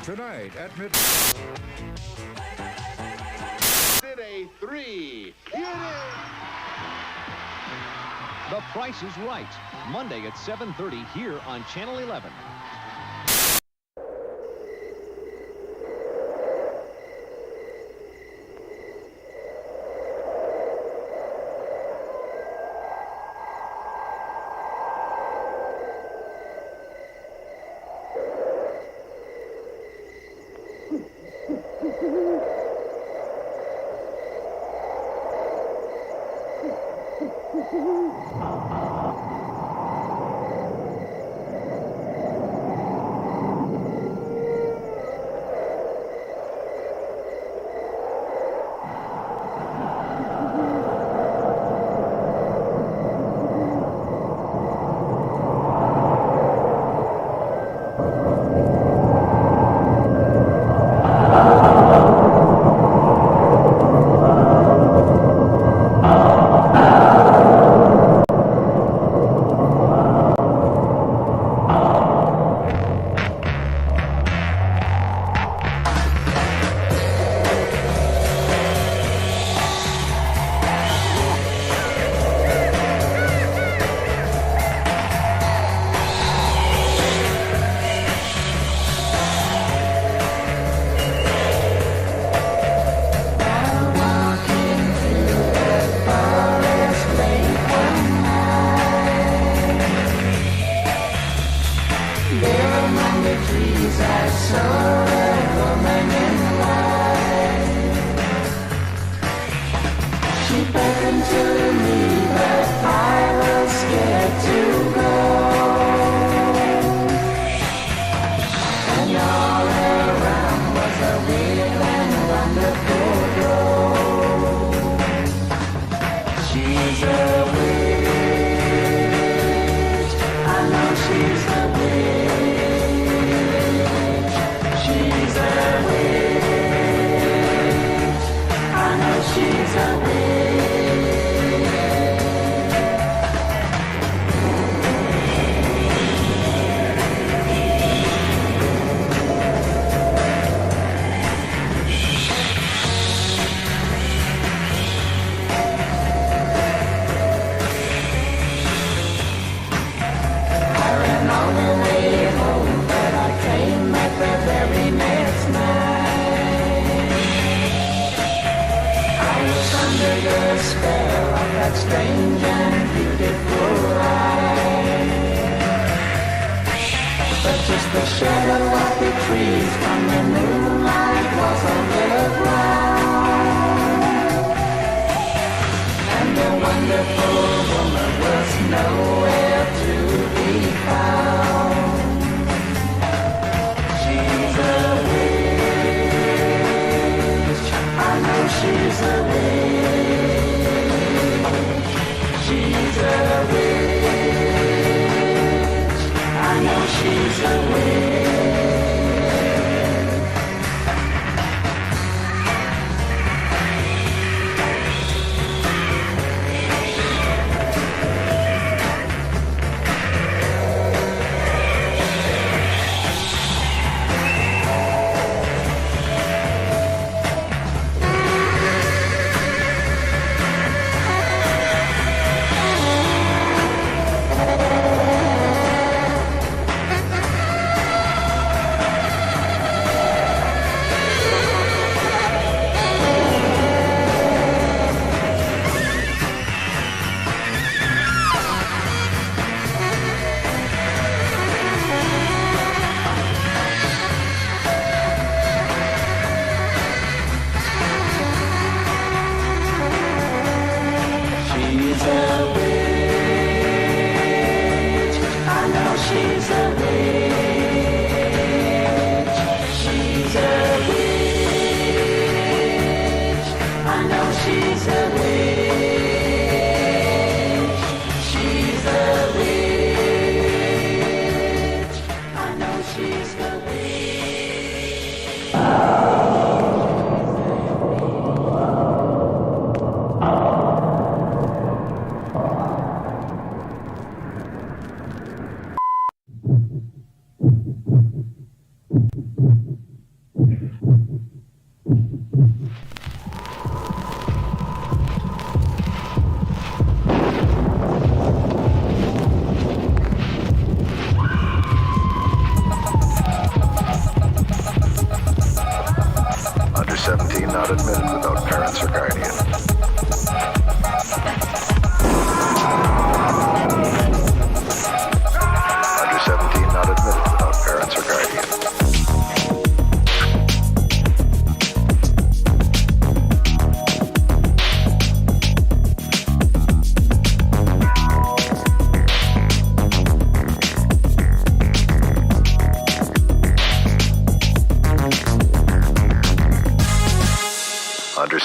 Tonight at midnight. Did a 3. The Price is Right, Monday at 7:30 here on Channel 11.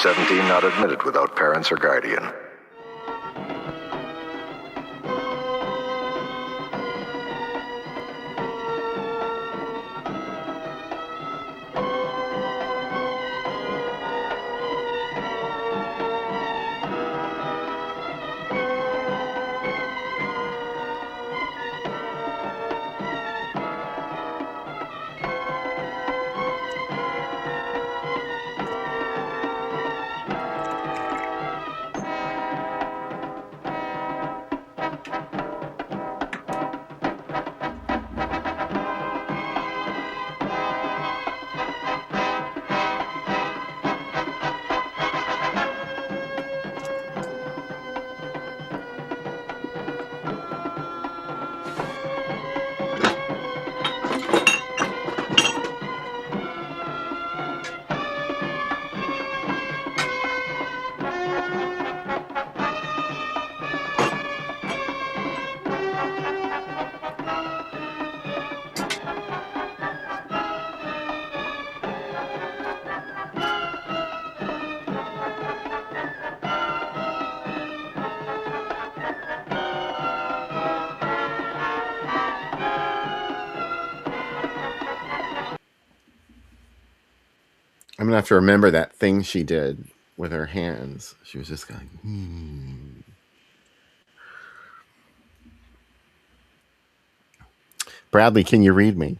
17 not admitted without parents or guardian. I'm gonna have to remember that thing she did with her hands. She was just going. Bradley, can you read me?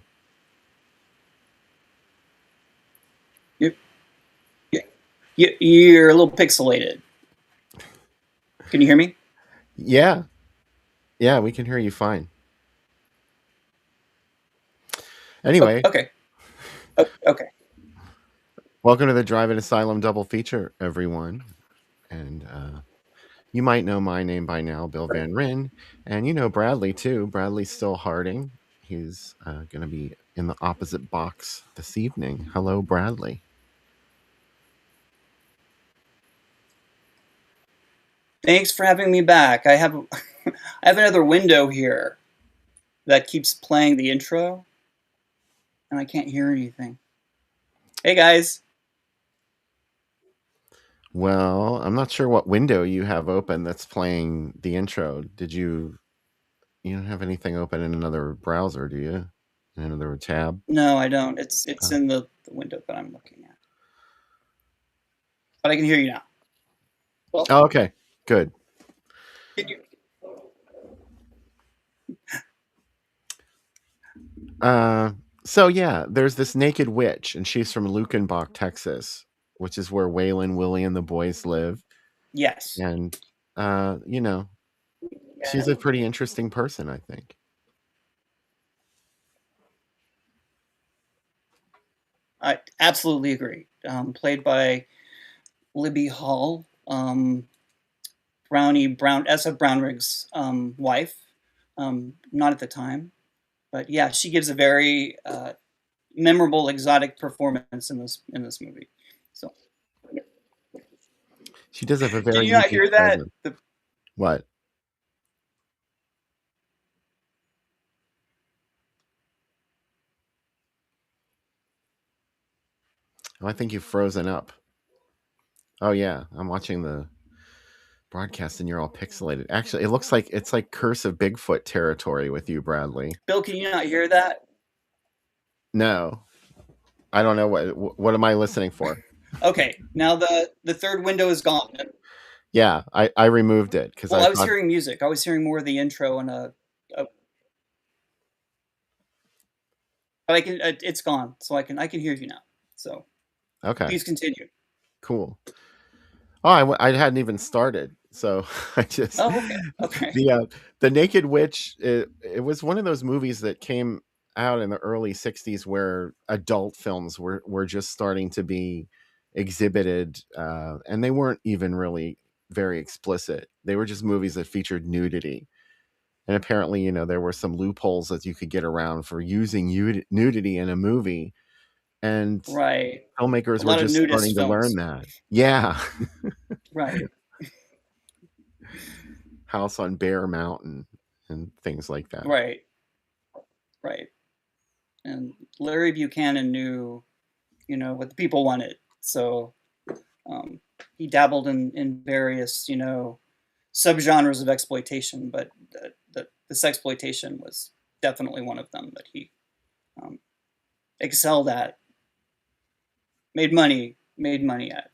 You're a little pixelated. Can you hear me? Yeah, we can hear you fine. Anyway, okay. Okay. Welcome to the Drive-In Asylum double feature, everyone. And you might know my name by now, Bill Van Ryn, and you know Bradley too. Bradley's still Harding. He's going to be in the opposite box this evening. Hello, Bradley. Thanks for having me back. I have another window here that keeps playing the intro, and I can't hear anything. Hey, guys. Well, I'm not sure what window you have open that's playing the intro. You don't have anything open in another browser, do you? In another tab? No, I don't. It's in the window that I'm looking at. But I can hear you now. Well, oh, okay. Good. Can you... So yeah, there's this naked witch, and she's from Lucjenbach, Texas, which is where Waylon, Willie, and the boys live. Yes. And she's a pretty interesting person, I think. I absolutely agree. Played by Libby Hall, Essa Brownrigg's wife. Not at the time, but yeah, she gives a very memorable, exotic performance in this movie. So she does have a very. Did you not hear that? What? Oh, I think you've frozen up. Oh yeah, I'm watching the broadcast and you're all pixelated. Actually, it looks like it's like Curse of Bigfoot territory with you, Bradley. Bill, can you not hear that? No. I don't know what am I listening for? Okay, now the third window is gone. Yeah, I removed it because I was hearing music. I was hearing more of the intro and but I can it's gone, so I can hear you now. So okay, please continue. Cool. Oh, I hadn't even started, so I just. Oh, okay. The Naked Witch. It was one of those movies that came out in the early '60s where adult films were just starting to be exhibited, and they weren't even really very explicit. They were just movies that featured nudity, and apparently, there were some loopholes that you could get around for using nudity in a movie. And right, filmmakers were just starting to learn that. Yeah. Right. House on Bear Mountain and things like that. Right. And Larry Buchanan knew, what the people wanted. So He dabbled in various, subgenres of exploitation, but the sexploitation was definitely one of them that he excelled at, made money at.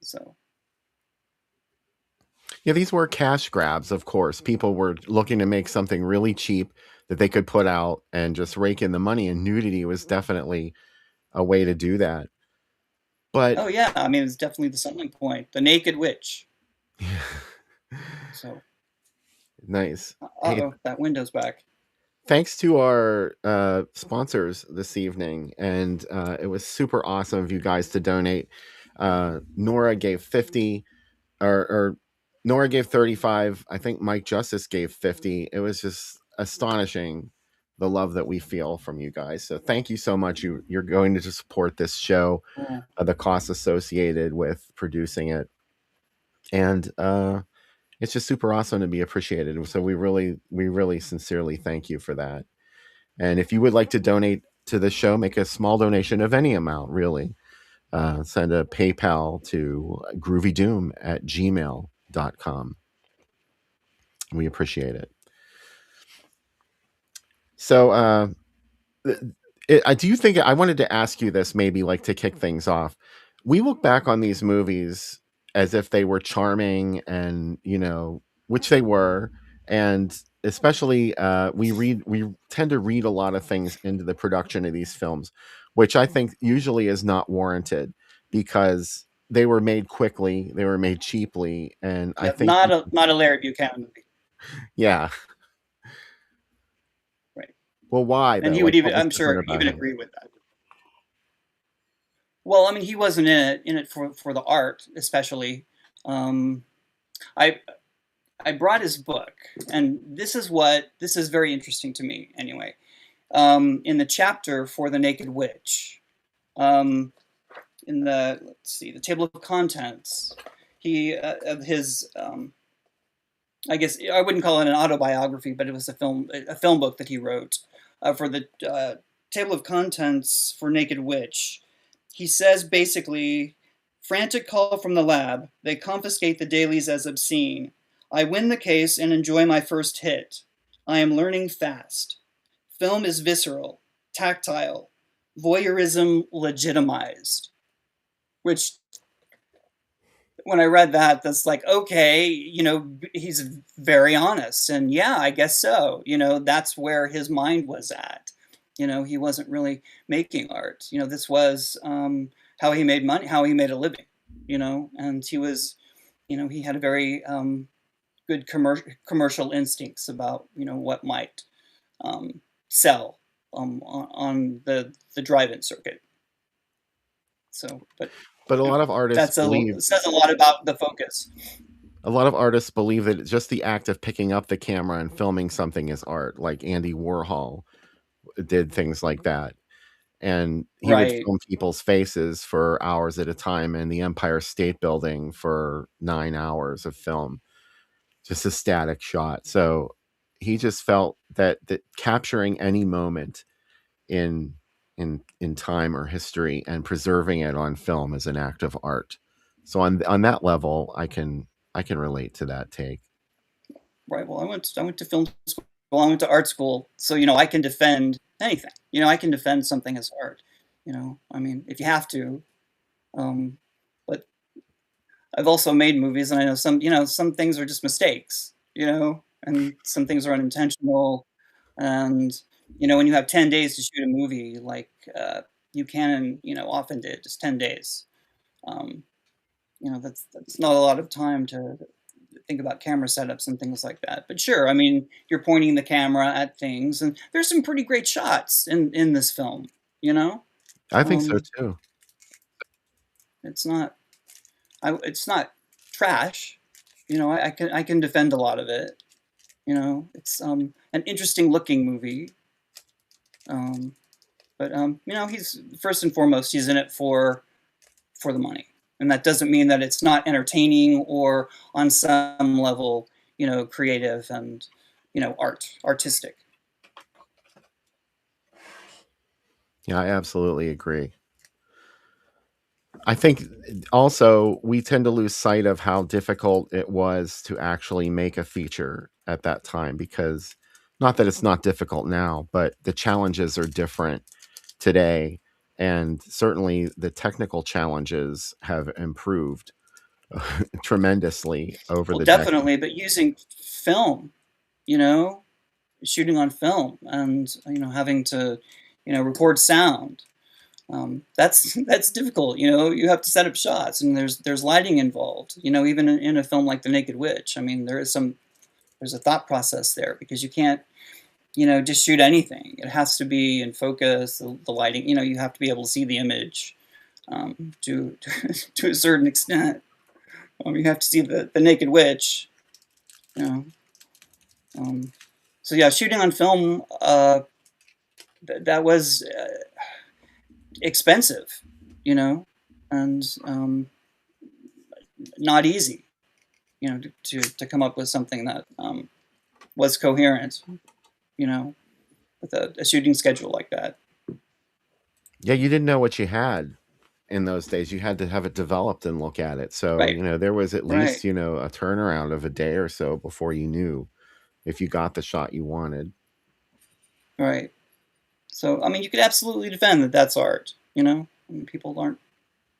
So Yeah, these were cash grabs, of course. People were looking to make something really cheap that they could put out and just rake in the money, and nudity was definitely a way to do that. But oh yeah, I mean, it's definitely the selling point, the naked witch. So nice. Hey, that window's back. thanks to our sponsors this evening, and it was super awesome of you guys to donate. Nora gave 50, or Nora gave 35. I think Mike Justice gave 50. It was just astonishing, the love that we feel from you guys. So thank you so much. You're going to support this show, Cool. the costs associated with producing it, and it's just super awesome to be appreciated. So we really sincerely thank you for that. And if you would like to donate to the show, make a small donation of any amount, really. Send a PayPal to groovydoom@gmail.com. We appreciate it. So, I do think I wanted to ask you this, maybe like to kick things off. We look back on these movies as if they were charming, and which they were, and especially we tend to read a lot of things into the production of these films, which I think usually is not warranted, because they were made quickly, they were made cheaply, and I Yeah, think not a Larry Buchanan movie, yeah. right? Well, why And though? he would Like, even, what was I'm different sure, about even him? agree with that. Well, I mean, he wasn't in it for the art, especially. Um, I I brought his book, and this is very interesting to me anyway. In the chapter for the Naked Witch, um, in the the table of contents, he of his I guess I wouldn't call it an autobiography, but it was a film book that he wrote for the table of contents for Naked Witch. He says basically, frantic call from the lab. They confiscate the dailies as obscene. I win the case and enjoy my first hit. I am learning fast. Film is visceral, tactile, voyeurism legitimized. Which, when I read that, that's like, okay, he's very honest. And yeah, I guess so. That's where his mind was at. He wasn't really making art. This was how he made money, how he made a living, and he was, he had a very good commercial instincts about, what might sell on the drive-in circuit. So, But a lot of artists believe says a lot about the focus. a lot of artists believe that just the act of picking up the camera and filming something is art. Like Andy Warhol did things like that, and he would Right. film people's faces for hours at a time in the Empire State Building for 9 hours of film, just a static shot. So he just felt that capturing any moment in in time or history and preserving it on film is an act of art. So on that level, I can relate to that take. Right. Well, I went to film school. I went to art school, so I can defend anything. I can defend something as art. I mean, if you have to. But I've also made movies, and I know some things are just mistakes. And some things are unintentional. And when you have 10 days to shoot a movie, like Buchanan, often did, just 10 days. Um, that's not a lot of time to think about camera setups and things like that. But sure, I mean, you're pointing the camera at things, and there's some pretty great shots in this film. You know, I think so um, too. it's not it's not trash. I can defend a lot of it. It's an interesting looking movie. Um, but he's first and foremost, he's in it for the money. And that doesn't mean that it's not entertaining or on some level, creative and, artistic. Yeah, I absolutely agree. I think also we tend to lose sight of how difficult it was to actually make a feature at that time, because not that it's not difficult now, but the challenges are different today. And certainly the technical challenges have improved tremendously over Well, the decades. definitely, but using film, you know, shooting on film, and having to, record sound. That's that's difficult. You have to set up shots, and there's lighting involved. Even in a film like The Naked Witch, I mean, there's a thought process there, because you can't, just shoot anything. It has to be in focus. The lighting, you have to be able to see the image, to to a certain extent. You have to see the Naked Witch. You know. So yeah, shooting on film, that was expensive, you know, and not easy, to come up with something that was coherent, with a shooting schedule like that. Yeah, you didn't know what you had in those days. You had to have it developed and look at it. So, Right, there was at right, least, a turnaround of a day or so before you knew if you got the shot you wanted. right. So, I mean, you could absolutely defend that that's art, you know? I mean, people aren't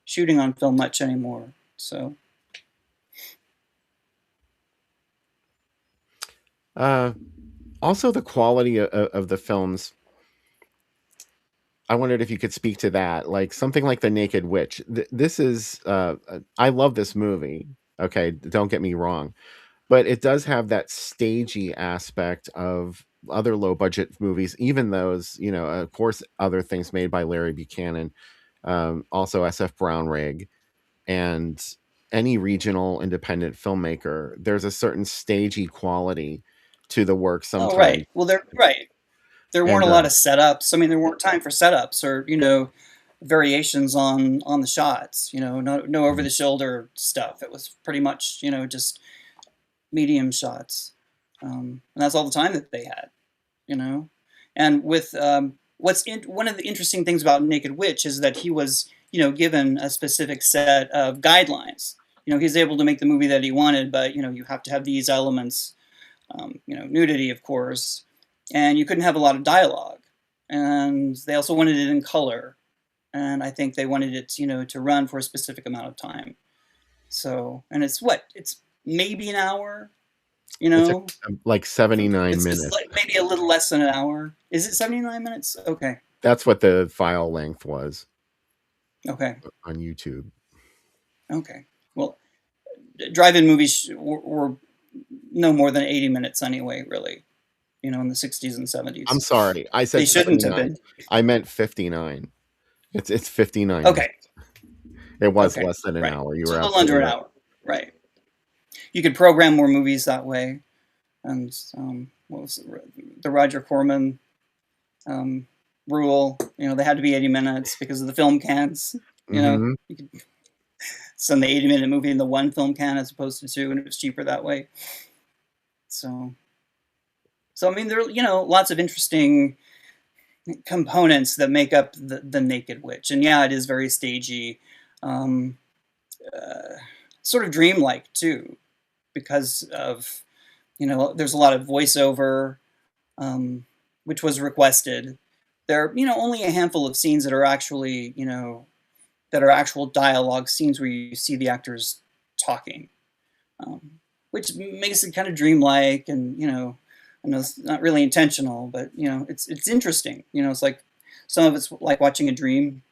shooting on film much anymore, so. Uh, Also, the quality of the films. I wondered if you could speak to that, like something like The Naked Witch. This is, I love this movie. Okay, don't get me wrong, but it does have that stagey aspect of other low budget movies, even those, of course, other things made by Larry Buchanan, also SF Brown Rig, and any regional independent filmmaker. There's a certain stagey quality to the work Oh, sometimes. right. Well, they're right. There weren't And a lot of setups. I mean, there weren't time for setups, or variations on the shots. No over the shoulder stuff. It was pretty much just medium shots, and that's all the time that they had. You know, and with one of the interesting things about Naked Witch is that he was given a specific set of guidelines. He's able to make the movie that he wanted, but you have to have these elements. Nudity, of course, and you couldn't have a lot of dialogue. And they also wanted it in color, and I think they wanted it, to run for a specific amount of time. So, and it's maybe an hour, it's like 79 it's minutes. like maybe a little less than an hour. Is it 79 minutes? Okay, That's what the file length was okay, on YouTube. okay. Well, drive-in movies were no more than 80 minutes anyway, really. In the 60s and 70s. I'm sorry, I said They shouldn't have 79. been. I meant 59. It's 59 Okay. minutes. It was Okay, less than an right. hour. You So were a little under absolutely an right. hour, right? You could program more movies that way, and what was it? The Roger Corman rule? They had to be 80 minutes because of the film cans. Hmm. You could send the 80-minute movie in the one film can as opposed to two, and it was cheaper that way. So I mean, there are lots of interesting components that make up the Naked Witch, and yeah, it is very stagey. Um, Sort of dreamlike too, because of there's a lot of voiceover, which was requested. There are only a handful of scenes that are actually that are actual dialogue scenes where you see the actors talking, which makes it kind of dreamlike, and I know it's not really intentional, but it's interesting. It's like some of it's like watching a dream.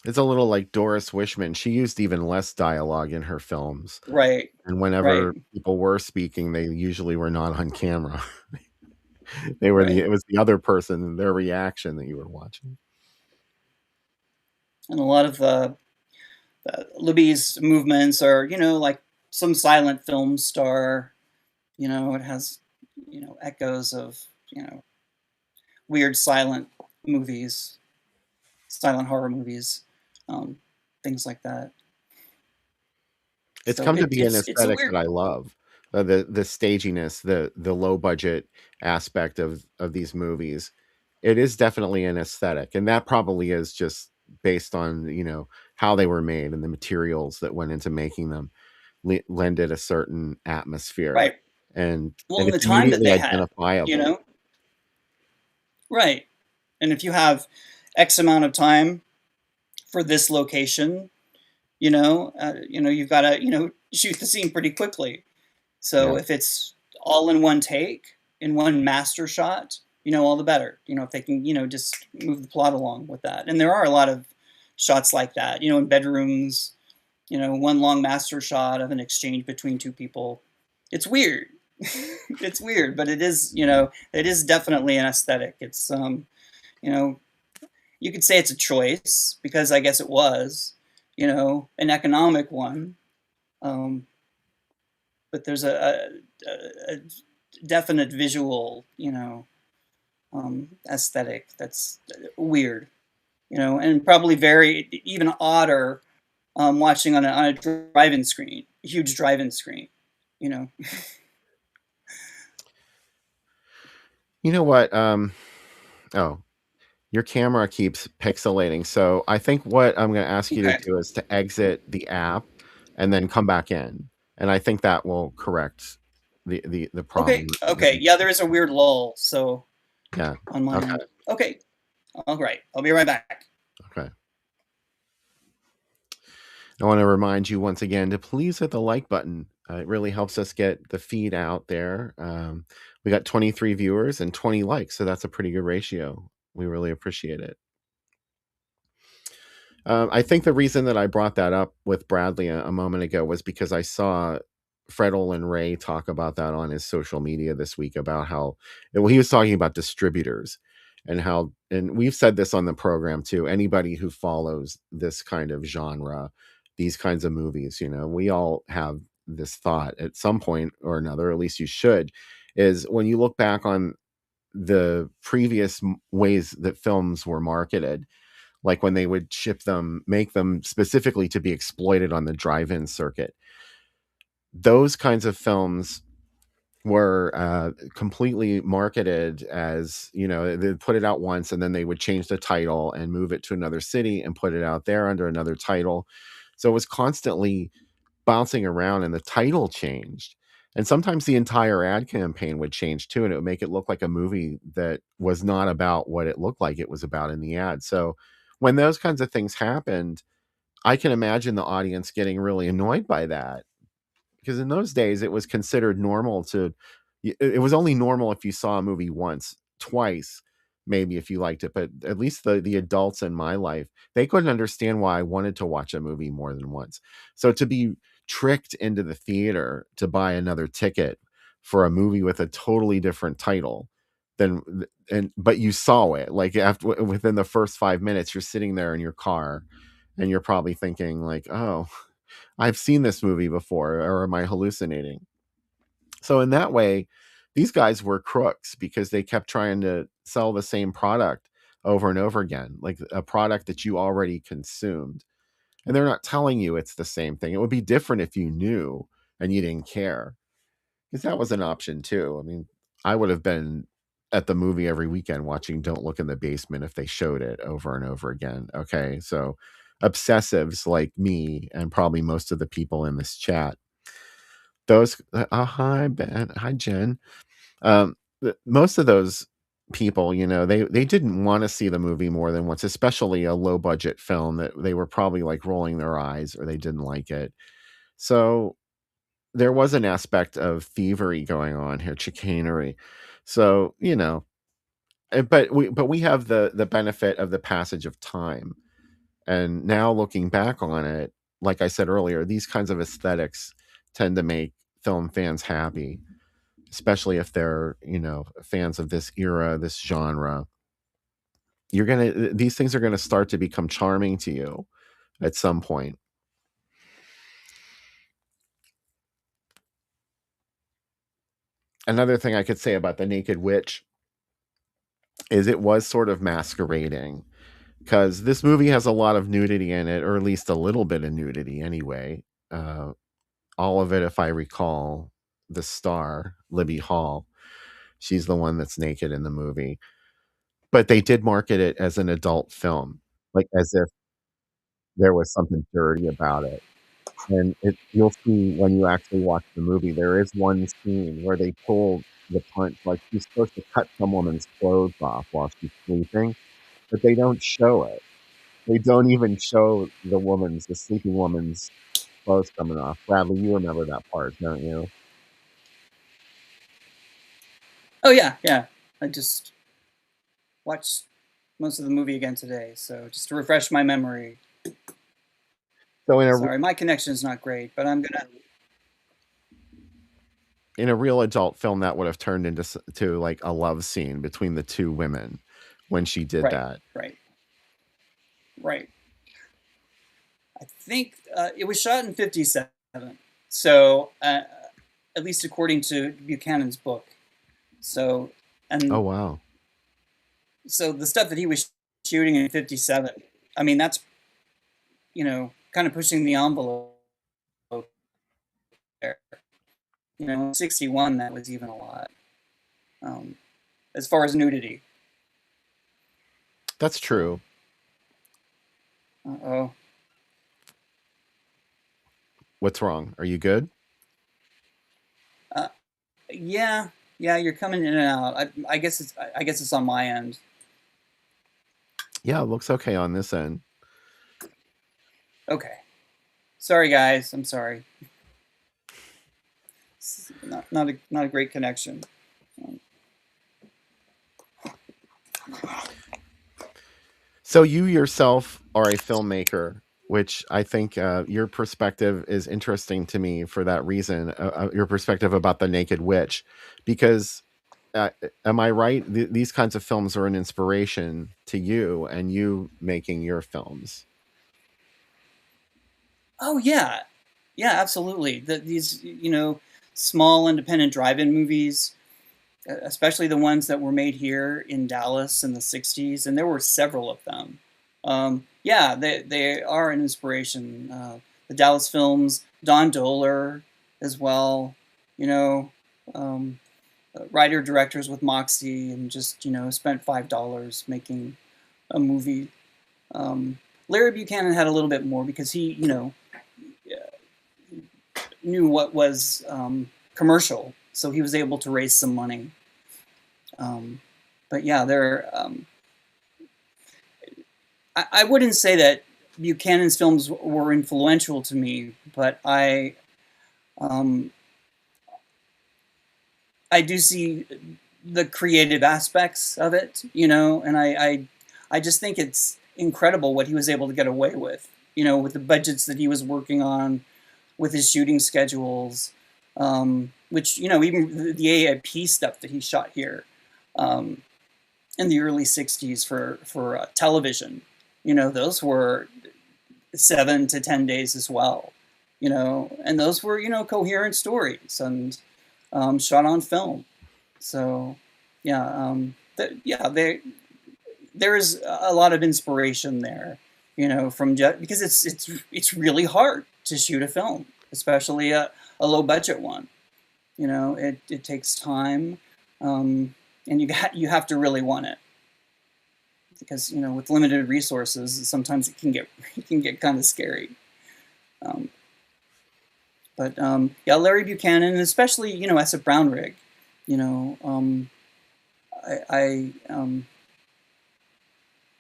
It's a little like Doris Wishman. She used even less dialogue in her films. Right, And right, whenever people were speaking, they usually were not on camera. right. It was the other person and their reaction that you were watching. And a lot of Libby's movements are, like some silent film star. It has, echoes of, weird silent movies, silent horror movies, things like that. It's So come to be an it's a aesthetic weird. that I love. The staginess, the low budget aspect of these movies. It is definitely an aesthetic, and that probably is just based on, how they were made and the materials that went into making them lended a certain atmosphere, Right. and Well, and in the it's time that immediately they had, you identifiable. know? Right. And if you have X amount of time for this location, you've got to, shoot the scene pretty quickly. So Yeah. if it's all in one take, in one master shot, all the better. If they can, just move the plot along with that. And there are a lot of shots like that, in bedrooms, one long master shot of an exchange between two people. It's weird. It's weird, but it is definitely an aesthetic. It's, you could say it's a choice because I guess it was, an economic one. Um, but there's a definite visual, aesthetic that's weird, and probably very even odder watching on a drive-in screen, a huge drive-in screen, you know. You know what? Oh, your camera keeps pixelating. So I think what I'm going to ask you to Okay. do is to exit the app and then come back in. And I think that will correct the Okay. problem. Okay. Yeah, there is a weird lull. So Yeah. on my Okay. end. Okay. All right. I'll be right back. Okay. I want to remind you once again to please hit the like button. It really helps us get the feed out there. We got 23 viewers and 20 likes, so that's a pretty good ratio. We really appreciate it. I think the reason that I brought that up with Bradley a moment ago was because I saw Fred Olin Ray talk about that on his social media this week about how, well, he was talking about distributors and how, and we've said this on the program too, anybody who follows this kind of genre, these kinds of movies, we all have this thought at some point or another, at least you should, is when you look back on the previous ways that films were marketed, like when they would make them specifically to be exploited on the drive-in circuit. Those kinds of films were completely marketed as, they'd put it out once and then they would change the title and move it to another city and put it out there under another title. So it was constantly bouncing around and the title changed. And sometimes the entire ad campaign would change too, and it would make it look like a movie that was not about what it looked like it was about in the ad. So when those kinds of things happened, I can imagine the audience getting really annoyed by that, because in those days it was considered normal to, it was only normal if you saw a movie once, twice, maybe if you liked it, but at least the adults in my life, they couldn't understand why I wanted to watch a movie more than once. So to be tricked into the theater to buy another ticket for a movie with a totally different title than, but you saw it, like after, within the first 5 minutes, you're sitting there in your car and you're probably thinking like, oh, I've seen this movie before, or am I hallucinating? So in that way, these guys were crooks because they kept trying to sell the same product over and over again, like a product that you already consumed. And they're not telling you it's the same thing. It would be different if you knew and you didn't care, because that was an option too. I mean, I would have been at the movie every weekend watching Don't Look in the Basement if they showed it over and over again. Okay. So obsessives like me and probably most of the people in this chat, those, hi Ben, hi Jen. Most of those people, they didn't want to see the movie more than once, especially a low budget film that they were probably like rolling their eyes or they didn't like it. So there was an aspect of thievery going on here, chicanery. So, but we have the benefit of the passage of time. And now looking back on it, like I said earlier, these kinds of aesthetics tend to make film fans happy, especially if they're, fans of this era, this genre. These things are gonna start to become charming to you at some point. Another thing I could say about The Naked Witch is it was sort of masquerading, because this movie has a lot of nudity in it, or at least a little bit of nudity anyway. All of it, if I recall, the star, Libby Hall, she's the one that's naked in the movie. But they did market it as an adult film, like as if there was something dirty about it. And you'll see when you actually watch the movie, there is one scene where they pull the punch, like she's supposed to cut some woman's clothes off while she's sleeping, but they don't show it. They don't even show the sleeping woman's clothes coming off. Bradley, you remember that part, don't you? Oh yeah, yeah. I just watched most of the movie again today, so just to refresh my memory. So Sorry, my connection is not great, but I'm gonna. in a real adult film, that would have turned into like a love scene between the two women when she did Right, that. right. I think it was shot in '57, so at least according to Buchanan's book. So, Oh and wow. so the stuff that he was shooting in '57, I mean, that's kind of pushing the envelope there. '61, that was even a lot. As far as nudity. That's true. Uh-oh. What's wrong? Are you good? Yeah, you're coming in and out. I guess it's on my end. Yeah, it looks okay on this end. Okay. Sorry, guys. I'm sorry. It's not a great connection. So you yourself are a filmmaker, which I think your perspective is interesting to me for that reason. Your perspective about the Naked Witch, because am I right? These kinds of films are an inspiration to you, and you making your films. Oh yeah, absolutely. These small independent drive-in movies, especially the ones that were made here in Dallas in the '60s, and there were several of them. Yeah, they are an inspiration. The Dallas films, Don Dohler as well. You know, um, writer directors with Moxie, and just spent $5 making a movie. Larry Buchanan had a little bit more because he knew what was commercial, so he was able to raise some money. But yeah, I wouldn't say that Buchanan's films were influential to me, but um, I do see the creative aspects of it, and I just think it's incredible what he was able to get away with, with the budgets that he was working on, with his shooting schedules, which, even the AIP stuff that he shot here in the early '60s for television, those were 7 to 10 days as well, and those were, coherent stories and shot on film. So, yeah, there is a lot of inspiration there, from because it's really hard to shoot a film, especially a low budget one. It takes time, and you have to really want it, because with limited resources, sometimes it can get kind of scary. But yeah, Larry Buchanan, and especially S.F. Brownrigg,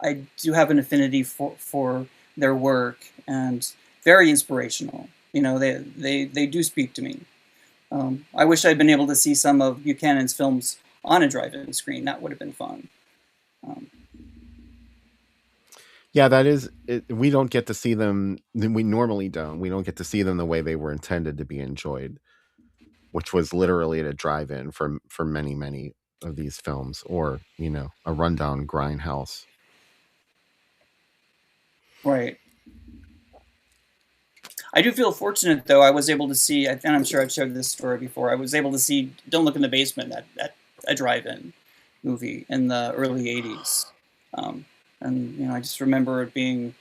I do have an affinity for their work, and very inspirational. They do speak to me. I wish I'd been able to see some of Buchanan's films on a drive-in screen. That would have been fun. Yeah, that is. We don't get to see them. We normally don't. We don't get to see them the way they were intended to be enjoyed, which was literally at a drive-in for many of these films, or a rundown grindhouse. Right. I do feel fortunate, though. I was able to see, and I'm sure I've shared this story before. I was able to see "Don't Look in the Basement" at a drive-in movie in the early '80s, and I just remember it being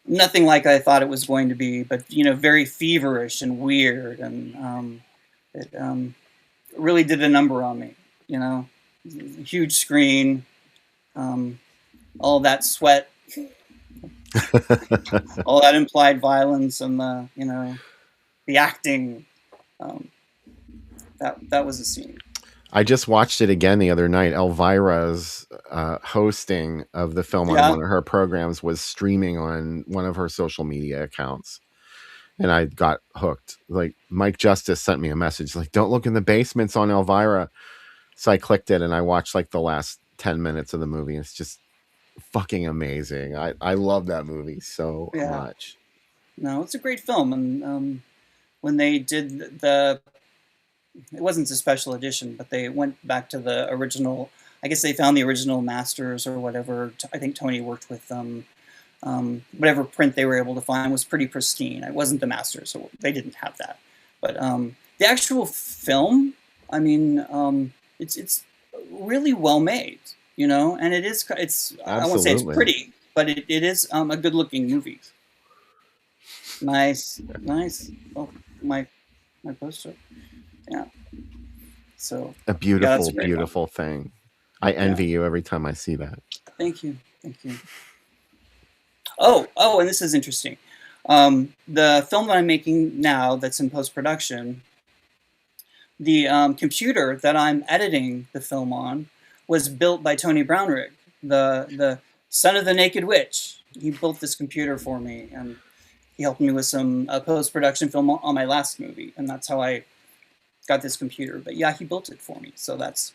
nothing like I thought it was going to be, but very feverish and weird, and it really did a number on me. Huge screen, all that sweat. All that implied violence and the acting. That was a scene. I just watched it again the other night. Elvira's hosting of the film on one of her programs was streaming on one of her social media accounts. And I got hooked. Like Mike Justice sent me a message like, "Don't look in the basements on Elvira." So I clicked it and I watched like the last 10 minutes of the movie. It's just fucking amazing. I love that movie so much. No, it's a great film. And when they did it wasn't a special edition, but they went back to the original. I guess they found the original masters or whatever. I think Tony worked with them. Whatever print they were able to find was pretty pristine. It wasn't the masters, so they didn't have that. But the actual film, I mean, it's really well made, and it's Absolutely. I won't say it's pretty, but it is a good looking movie. Nice. Oh, my poster. Yeah. So a beautiful thing. I envy you every time I see that. Thank you. Oh, and this is interesting. The film that I'm making now that's in post-production, the computer that I'm editing the film on was built by Tony Brownrigg, the son of the Naked Witch. He built this computer for me, and he helped me with some post-production film on my last movie, and that's how I got this computer. But yeah, he built it for me, so that's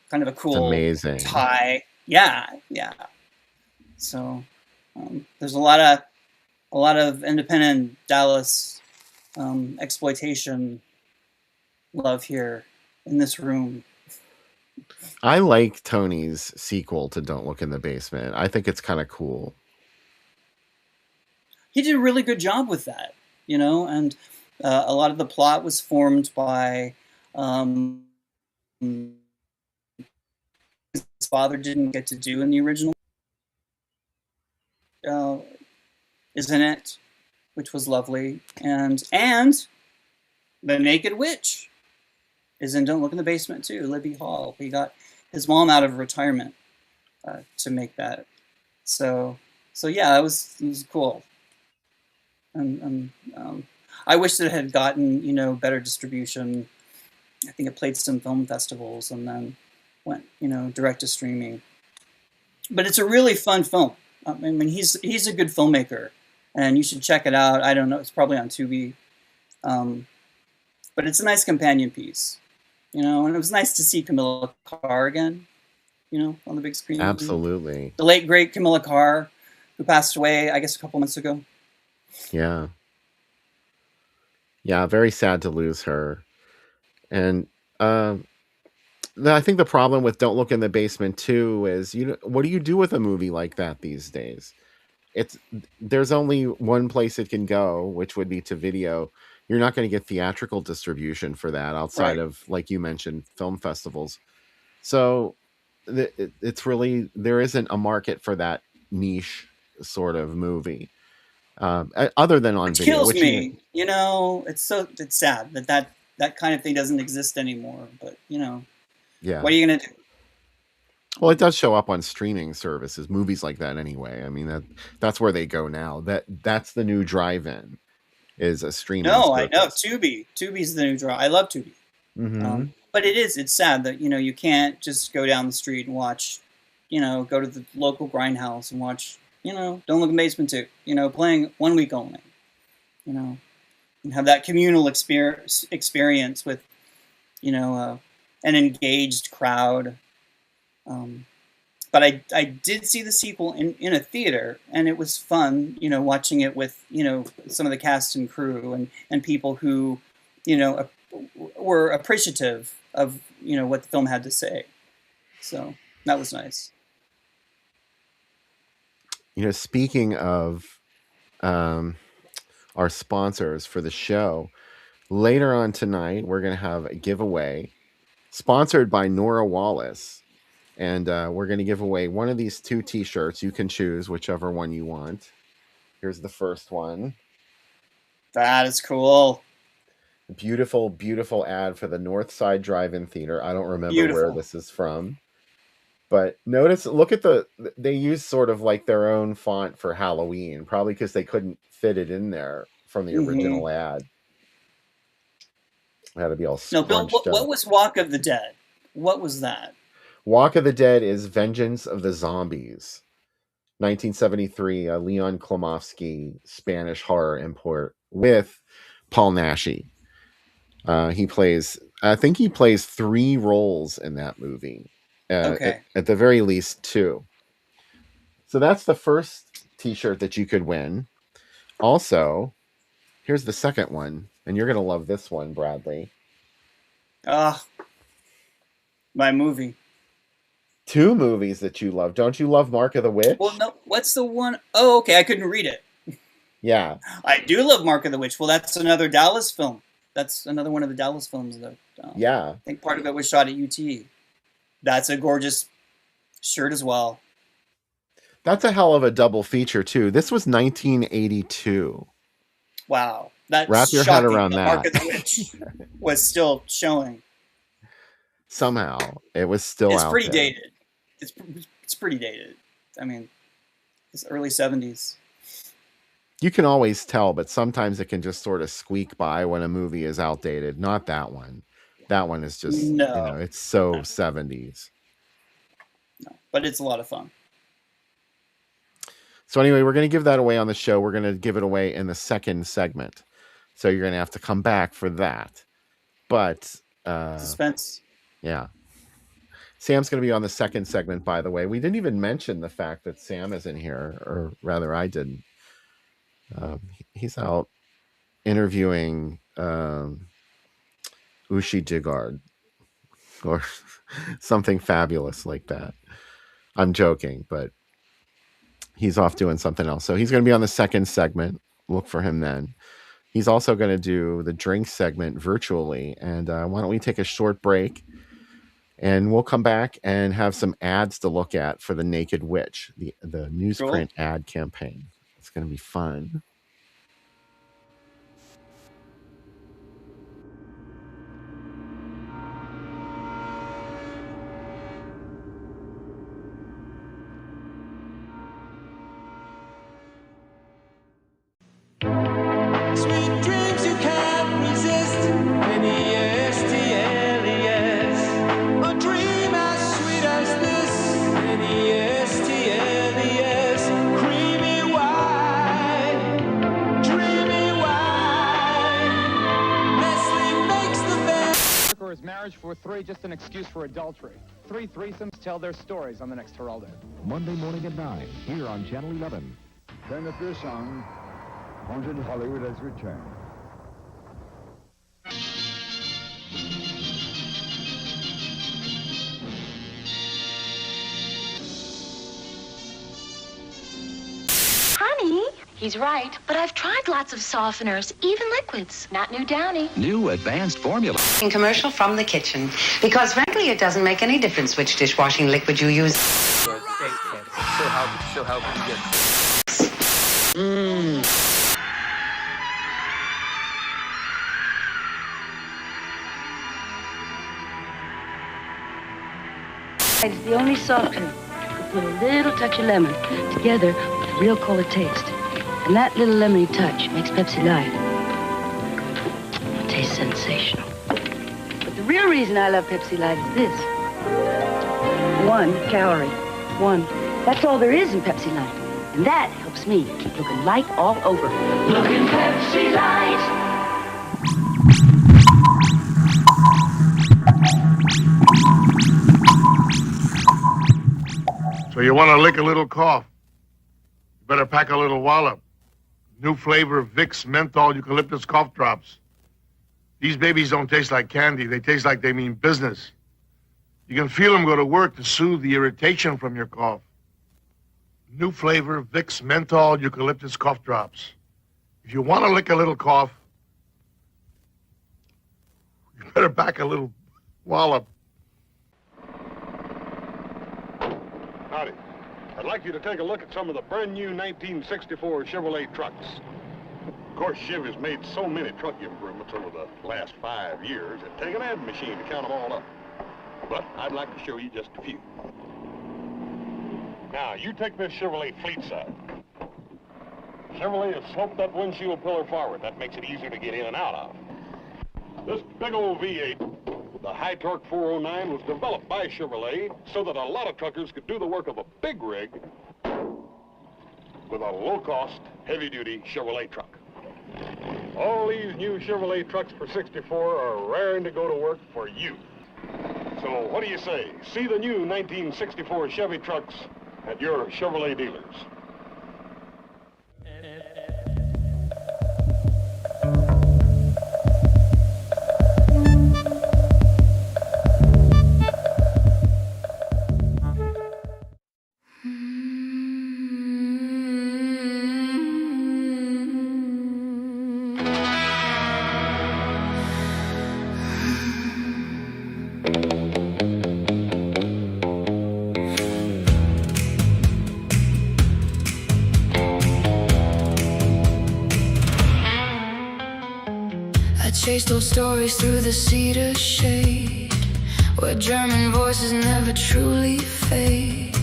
kind of a cool amazing tie. Yeah. So there's a lot of independent Dallas exploitation love here in this room. I like Tony's sequel to Don't Look in the Basement. I think it's kind of cool. He did a really good job with that, and a lot of the plot was formed by his father didn't get to do in the original, isn't it? Which was lovely, and the Naked Witch is in Don't Look in the Basement too. Libby Hall. He got his mom out of retirement to make that. So yeah, it was cool. And I wish that it had gotten better distribution. I think it played some film festivals and then went direct to streaming. But it's a really fun film. I mean, he's a good filmmaker, and you should check it out. I don't know, it's probably on Tubi, but it's a nice companion piece, and it was nice to see Camilla Carr again, on the big screen. Absolutely, the late great Camilla Carr, who passed away, I guess, a couple months ago. Yeah, very sad to lose her, and I think the problem with Don't Look in the Basement too is what do you do with a movie like that these days? There's only one place it can go, which would be to video. You're not going to get theatrical distribution for that outside of, like you mentioned, film festivals. So it's really, there isn't a market for that niche sort of movie other than on video. Kills me. It's sad that kind of thing doesn't exist anymore. But yeah, what are you gonna do? Well, it does show up on streaming services, movies like that anyway. I mean, that's where they go now. That's the new drive-in, is a streaming service. I know. Tubi's the new drive. I love Tubi. Mm-hmm. But it's sad that, you can't just go down the street and watch, go to the local grindhouse and watch, Don't Look in the Basement 2, playing 1 week only, and have that communal experience with, an engaged crowd. But I did see the sequel in a theater, and it was fun, watching it with, some of the cast and crew and people who, were appreciative of, what the film had to say. So that was nice. Speaking of our sponsors for the show, later on tonight, we're going to have a giveaway sponsored by Nora Wallace. And we're going to give away one of these 2 t-shirts. You can choose whichever one you want. Here's the first one. That is cool. Beautiful, beautiful ad for the Northside Drive-In Theater. I don't remember where this is from. But look at they use sort of like their own font for Halloween, probably because they couldn't fit it in there from the original ad. It had to be all No, Bill, scrunched what up. was Walk of the Dead? What was that? Walk of the Dead is Vengeance of the Zombies. 1973, Leon Klimovsky Spanish horror import with Paul Naschy. I think he plays 3 roles in that movie. At the very least 2. So that's the first t-shirt that you could win. Also, here's the second one, and you're going to love this one, Bradley. My movie. 2 movies that you love. Don't you love Mark of the Witch? Well, no. What's the one? Oh, okay. I couldn't read it. Yeah. I do love Mark of the Witch. Well, that's another Dallas film. That's another one of the Dallas films, though. Yeah. I think part of it was shot at UT. That's a gorgeous shirt as well. That's a hell of a double feature, too. This was 1982. Wow. That's Wrap your head around that. Mark of the Witch was still showing. Somehow. It was still It's out pretty there. dated. It's pretty dated. I mean, it's early 70s. You can always tell, but sometimes it can just sort of squeak by when a movie is outdated. Not that one. That one is just, it's so 70s. No, but it's a lot of fun. So anyway, we're going to give that away on the show. We're going to give it away in the second segment. So you're going to have to come back for that. But suspense. Yeah. Sam's going to be on the second segment, by the way. We didn't even mention the fact that Sam is in here, or rather I didn't. He's out interviewing Ushi Digard or something fabulous like that. I'm joking, but he's off doing something else. So he's going to be on the second segment. Look for him then. He's also going to do the drink segment virtually. And why don't we take a short break, and we'll come back and have some ads to look at for the Naked Witch, the newsprint ad campaign. It's going to be fun. Sweet dreams you can't resist. N-E-S-T-L-E-S. A dream as sweet as this. N-E-S-T-L-E-S. Creamy white, dreamy white. Nestle makes the best. Or is marriage for 3 just an excuse for adultery? 3 threesomes tell their stories on the next Geraldo. Monday morning at 9, here on Channel 11. Turn up your song. Haunted Hollywood has returned. Honey, he's right, but I've tried lots of softeners, even liquids. Not new Downy. New advanced formula. Commercial from the kitchen. Because frankly, it doesn't make any difference which dishwashing liquid you use. So how can you get... It's the only softener. With a little touch of lemon, together with a real cola taste. And that little lemony touch makes Pepsi Light. It tastes sensational. But the real reason I love Pepsi Light is this. 1 calorie. 1. That's all there is in Pepsi Light. And that helps me keep looking light all over. Looking Pepsi Light. So you want to lick a little cough? You better pack a little wallop. New flavor of Vicks Menthol Eucalyptus Cough Drops. These babies don't taste like candy. They taste like they mean business. You can feel them go to work to soothe the irritation from your cough. New flavor Vicks Menthol Eucalyptus Cough Drops. If you want to lick a little cough, you better pack a little wallop. Howdy. I'd like you to take a look at some of the brand new 1964 Chevrolet trucks. Of course, Chev has made so many truck improvements over the last 5 years, it'd take an ad machine to count them all up. But I'd like to show you just a few. Now, you take this Chevrolet fleet side. Chevrolet has sloped that windshield pillar forward. That makes it easier to get in and out of. This big old V8, the high torque 409, was developed by Chevrolet so that a lot of truckers could do the work of a big rig with a low-cost, heavy-duty Chevrolet truck. All these new Chevrolet trucks for 64 are raring to go to work for you. So what do you say? See the new 1964 Chevy trucks at your Chevrolet dealers. Chase those stories through the cedar shade, where German voices never truly fade.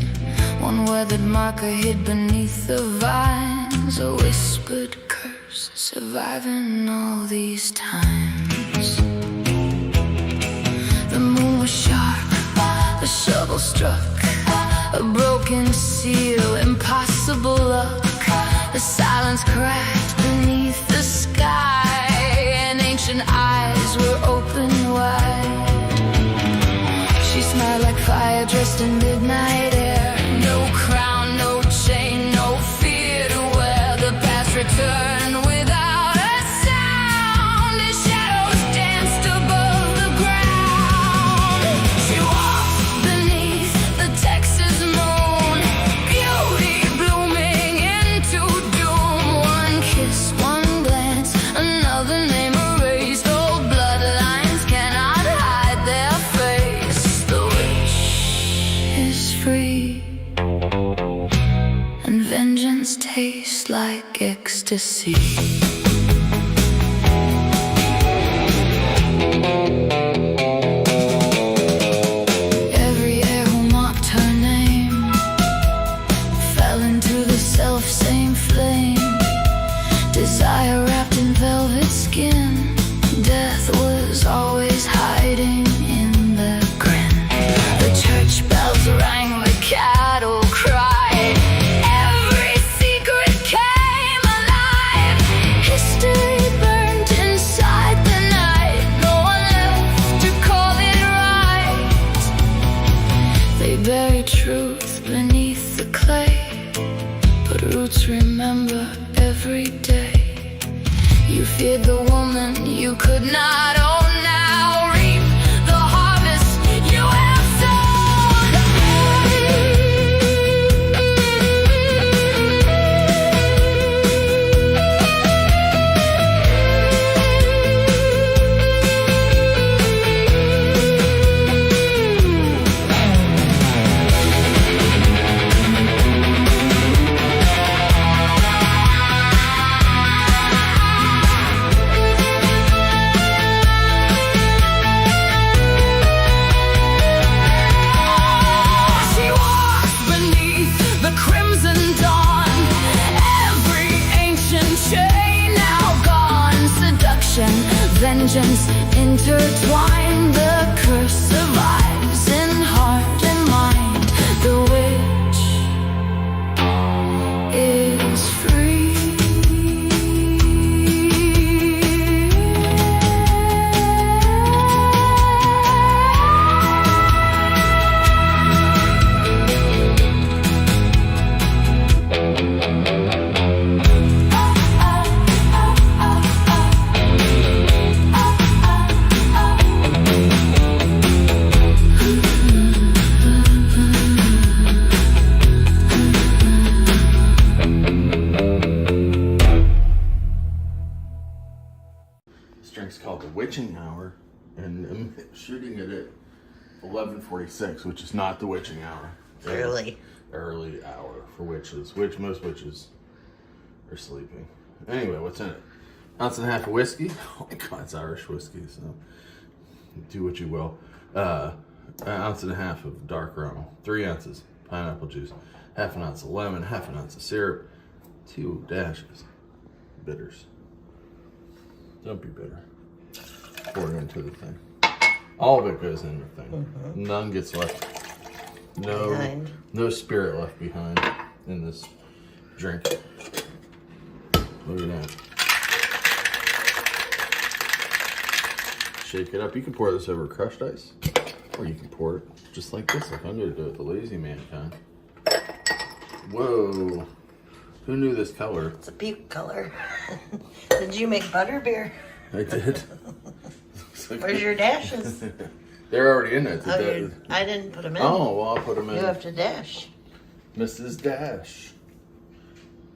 One weathered marker hid beneath the vines, a whispered curse surviving all these times. The moon was sharp, the shovel struck, a broken seal, impossible luck. The silence cracked beneath the sky, and eyes were open wide. She smiled like fire dressed in midnight air. No crown, no chain, no fear to wear. The past returned without a sound, as shadows danced above the ground. She walked beneath the Texas moon, beauty blooming into doom. One kiss, one glance, another name. Tastes like ecstasy. Every air who mocked her name fell into the self-same flame. Desire wrapped in velvet skin. Death was always hiding in the grin. The church bells rang like cattle cried. Truth beneath the clay, but roots remember every day. You feared the woman you could not own. Now reap the harvest you have vengeance intertwined. The curse survives in heart and mind. The witch is free. Witching hour, and I'm shooting it at 11:46, which is not the witching hour. Early hour for witches, which most witches are sleeping. Anyway, what's in it? Ounce and a half of whiskey. Oh my God, it's Irish whiskey, so do what you will. An ounce and a half of dark rum, 3 ounces. pineapple juice, half an ounce of lemon, half an ounce of syrup, 2 dashes bitters. Don't be bitter. Pour it into the thing. All of it goes in the thing. None gets left. No spirit left behind in this drink. Look at that. Shake it up. You can pour this over crushed ice, or you can pour it just like this, like I'm going to do it the lazy man kind. Whoa. Who knew this color? It's a peep color. Did you make butterbeer? I did. Where's your dashes? They're already in it. I didn't put them in. Oh, well, I'll put them in. You have to dash. Mrs. Dash.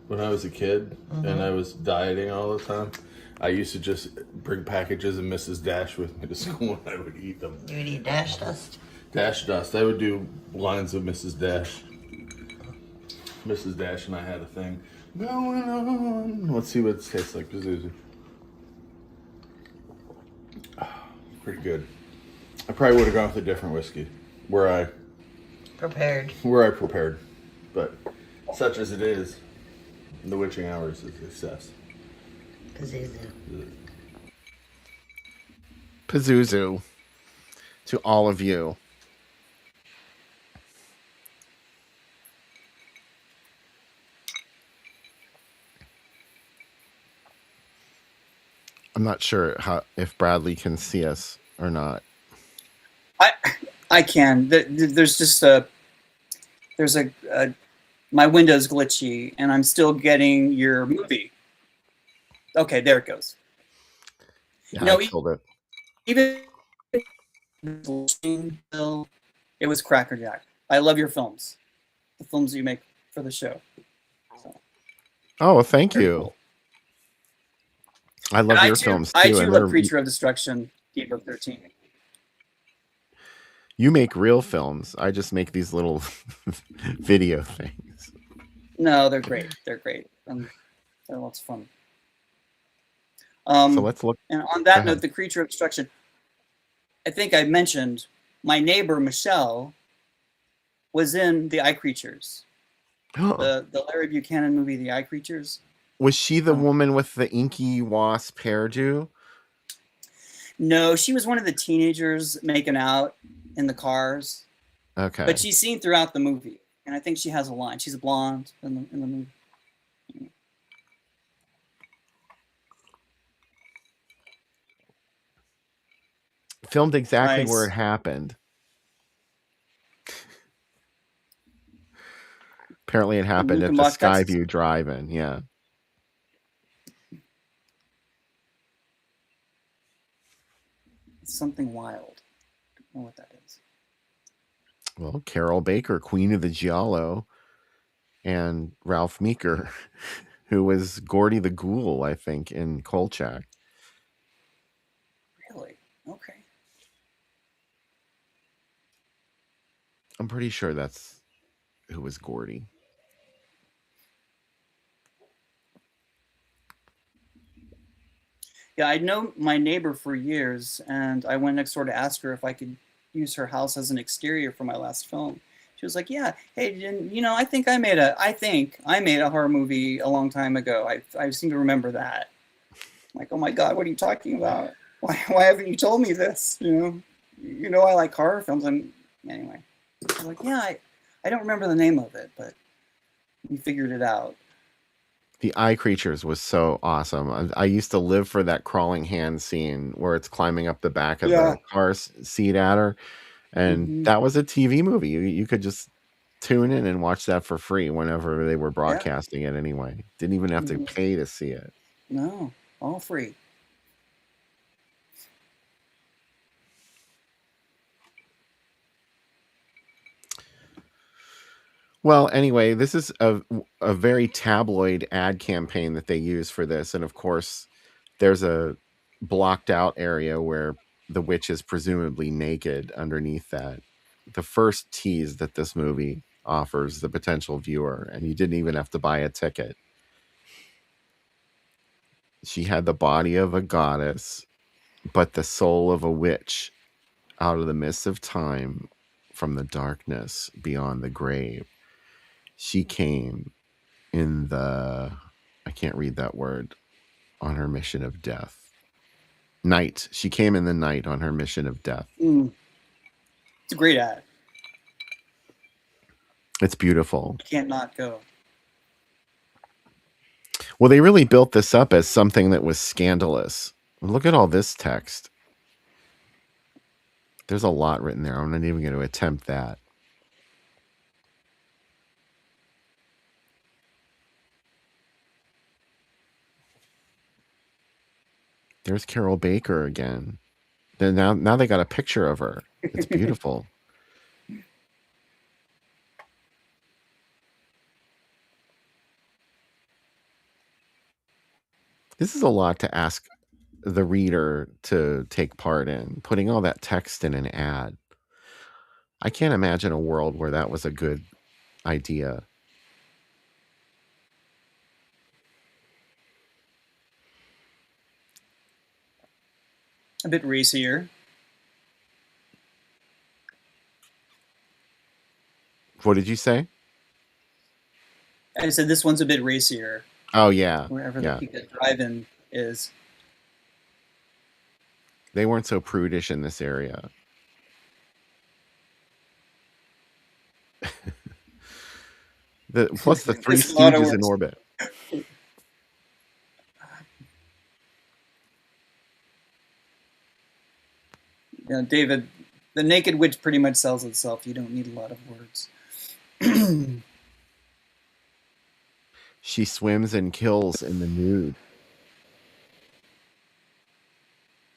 When I was a kid and I was dieting all the time, I used to just bring packages of Mrs. Dash with me to school and I would eat them. You would eat Dash Dust? Dash Dust. I would do lines of Mrs. Dash. Mrs. Dash and I had a thing going on. Let's see what it tastes like. Pazuzu. Pretty good. I probably would have gone with a different whiskey where I prepared. But such as it is, the witching hours is a success. Pazuzu to all of you. I'm not sure if Bradley can see us or not. I can. There's just my window's glitchy and I'm still getting your movie. Okay, there it goes. Yeah, no, I killed it. Even it was crackerjack. I love your films, the films you make for the show. So. Oh, well, thank you. I love your films too. I do love Creature of Destruction, Keeper of 13. You make real films. I just make these little video things. No, they're great. They're great. And they're lots of fun. So let's look. And on that note, the Creature of Destruction, I think I mentioned my neighbor, Michelle, was in The Eye Creatures. the Larry Buchanan movie, The Eye Creatures. Was she the woman with the inky wasp hairdo? No, she was one of the teenagers making out in the cars. Okay. But she's seen throughout the movie, and I think she has a line. She's a blonde in the movie. Filmed exactly where it happened. Apparently it happened at the Skyview Drive-In, yeah. It's something wild. I don't know what that is. Well, Carol Baker, Queen of the Giallo, and Ralph Meeker, who was Gordy the Ghoul, I think, in Kolchak. Really? Okay. I'm pretty sure that's who was Gordy. Yeah, I know my neighbor for years, and I went next door to ask her if I could use her house as an exterior for my last film. She was like, "Yeah, hey, you know, I think I made a horror movie a long time ago. I seem to remember that." I'm like, "Oh my God, what are you talking about? Why haven't you told me this? You know, I like horror films." And anyway, I was like, "Yeah, I don't remember the name of it, but we figured it out." The Eye Creatures was so awesome. I used to live for that crawling hand scene where it's climbing up the back of the car seat at her. And that was a TV movie. You could just tune in and watch that for free whenever they were broadcasting it anyway. Didn't even have to pay to see it. No, all free. Well, anyway, this is a very tabloid ad campaign that they use for this. And of course, there's a blocked out area where the witch is presumably naked underneath that. The first tease that this movie offers the potential viewer, and you didn't even have to buy a ticket. She had the body of a goddess, but the soul of a witch out of the mists of time from the darkness beyond the grave. She came in the, I can't read that word, on her mission of death. Night. She came in the night on her mission of death. It's a great ad. It's beautiful. Can't not go. Well, they really built this up as something that was scandalous. Look at all this text. There's a lot written there. I'm not even going to attempt that. There's Carol Baker again. Then now they got a picture of her. It's beautiful. This is a lot to ask the reader to take part in, putting all that text in an ad. I can't imagine a world where that was a good idea. A bit racier. What did you say? I said this one's a bit racier. Oh, yeah. Wherever Yeah. the drive-in is. They weren't so prudish in this area. Plus the Three Stooges in orbit. Yeah, David, the Naked Witch pretty much sells itself. You don't need a lot of words. She swims and kills in the nude.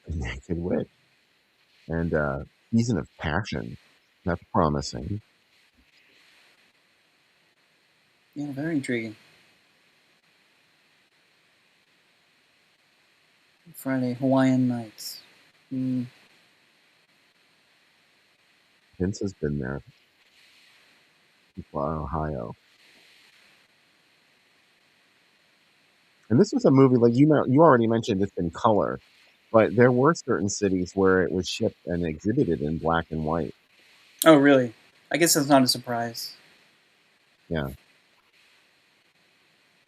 The Naked Witch. And Season of Passion. That's promising. Yeah, very intriguing. Friday, Hawaiian Nights. Vince has been there. Ohio. And this was a movie, like you already mentioned it's in color, but there were certain cities where it was shipped and exhibited in black and white. Oh, really? I guess that's not a surprise. Yeah.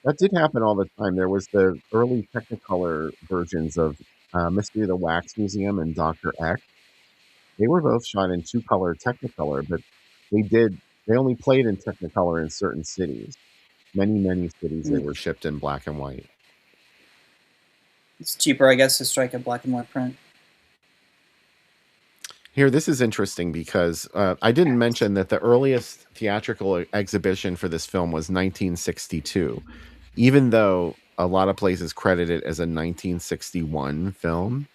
That did happen all the time. There was the early Technicolor versions of Mystery of the Wax Museum and Dr. X. They were both shot in two-color Technicolor, but they only played in Technicolor in certain cities. Many cities they were shipped in black and white. It's cheaper, I guess, to strike a black and white print. Here, this is interesting because I didn't mention that the earliest theatrical exhibition for this film was 1962, even though a lot of places credit it as a 1961 film.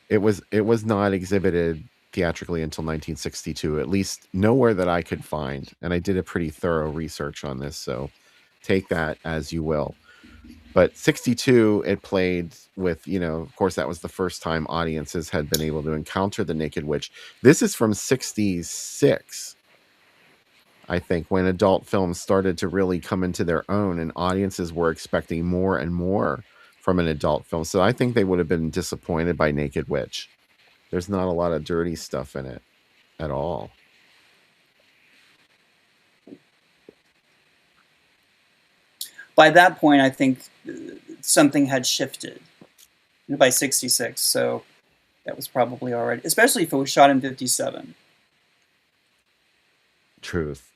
It was not exhibited theatrically until 1962, at least nowhere that I could find. And I did a pretty thorough research on this, so take that as you will. But 62, it played with, of course, that was the first time audiences had been able to encounter the Naked Witch. This is from 66, I think, when adult films started to really come into their own and audiences were expecting more and more from an adult film. So I think they would have been disappointed by Naked Witch. There's not a lot of dirty stuff in it at all. By that point, I think something had shifted by 66, so that was probably already, especially if it was shot in 57. Truth.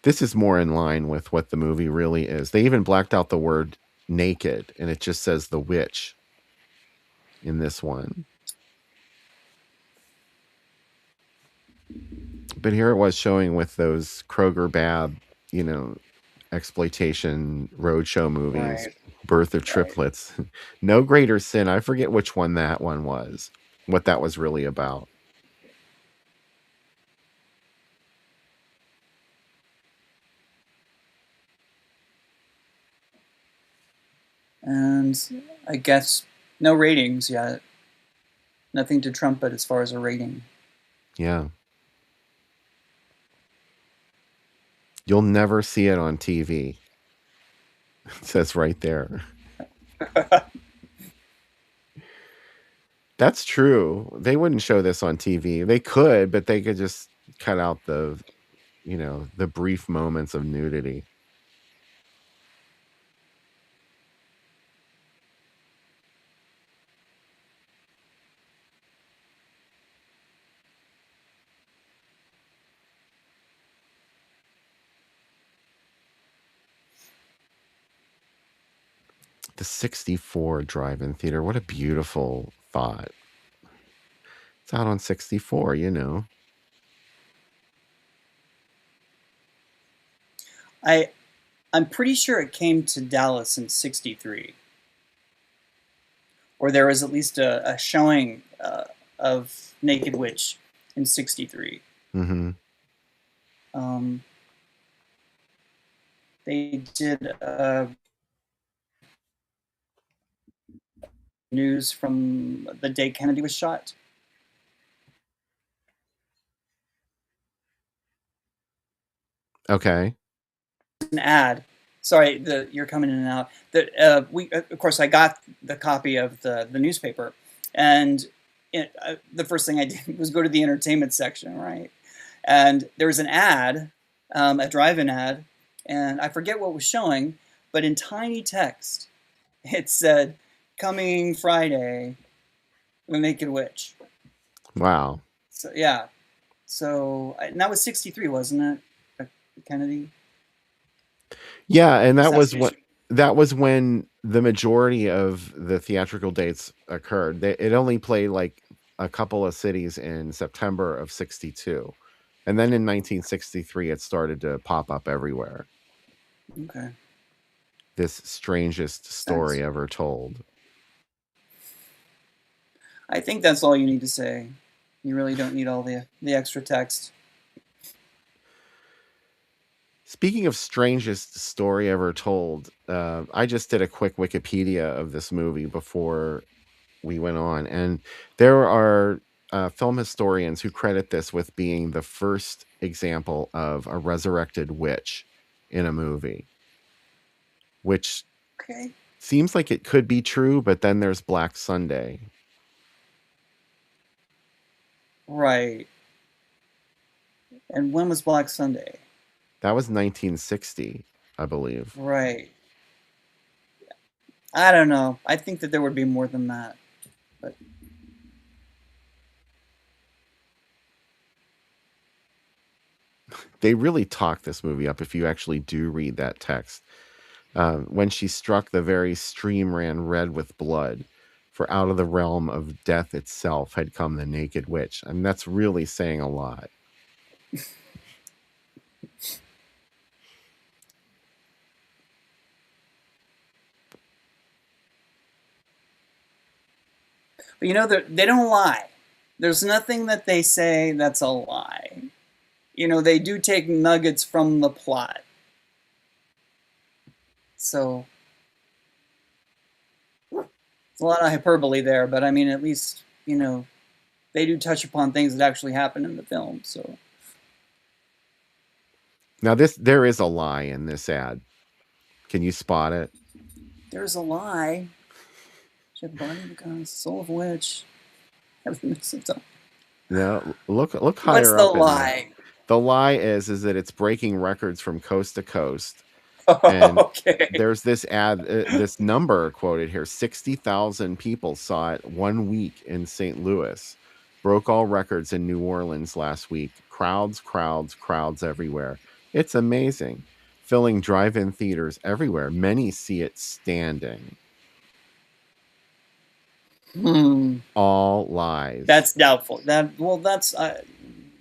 This is more in line with what the movie really is. They even blacked out the word naked, and it just says the witch in this one. But here it was showing with those Kroger Bab, exploitation roadshow movies, Right. Birth of Triplets. No Greater Sin. I forget which one that one was, what that was really about. And I guess no ratings yet. Nothing to trumpet as far as a rating. Yeah. You'll never see it on TV. It says right there. That's true. They wouldn't show this on TV. They could, but they could just cut out the brief moments of nudity. The 64 drive-in theater. What a beautiful thought. It's out on 64, I'm pretty sure it came to Dallas in '63, or there was at least a showing of Naked Witch in '63. Mm-hmm. They did news from the day Kennedy was shot. Okay. An ad. Sorry, you're coming in and out. That we, of course, I got the copy of the newspaper, and the first thing I did was go to the entertainment section, right? And there was an ad, a drive-in ad, and I forget what was showing, but in tiny text, it said, "Coming Friday, The Naked Witch." Wow. So yeah, and that was '63, wasn't it, Kennedy? Yeah, and that was when the majority of the theatrical dates occurred. It only played like a couple of cities in September of '62. And then in 1963 it started to pop up everywhere. Okay. This strangest story ever told. I think that's all you need to say. You really don't need all the extra text. Speaking of strangest story ever told, I just did a quick Wikipedia of this movie before we went on, and there are film historians who credit this with being the first example of a resurrected witch in a movie, which seems like it could be true, but then there's Black Sunday. Right. And when was Black Sunday? That was 1960, I believe. Right. I don't know. I think that there would be more than that. But they really talk this movie up if you actually do read that text. When she struck, the very stream ran red with blood, for out of the realm of death itself had come the naked witch. And that's really saying a lot. But they don't lie. There's nothing that they say that's a lie. They do take nuggets from the plot. So, it's a lot of hyperbole there, but I mean, at least, they do touch upon things that actually happen in the film, so. Now, there is a lie in this ad. Can you spot it? There's a lie. Jeff Barney becomes soul of witch. No, look higher up. What's the lie? The lie is that it's breaking records from coast to coast. And there's this ad, this number quoted here: 60,000 people saw it 1 week in St. Louis. Broke all records in New Orleans last week. Crowds everywhere. It's amazing. Filling drive-in theaters everywhere. Many see it standing. All lies. That's doubtful. That's I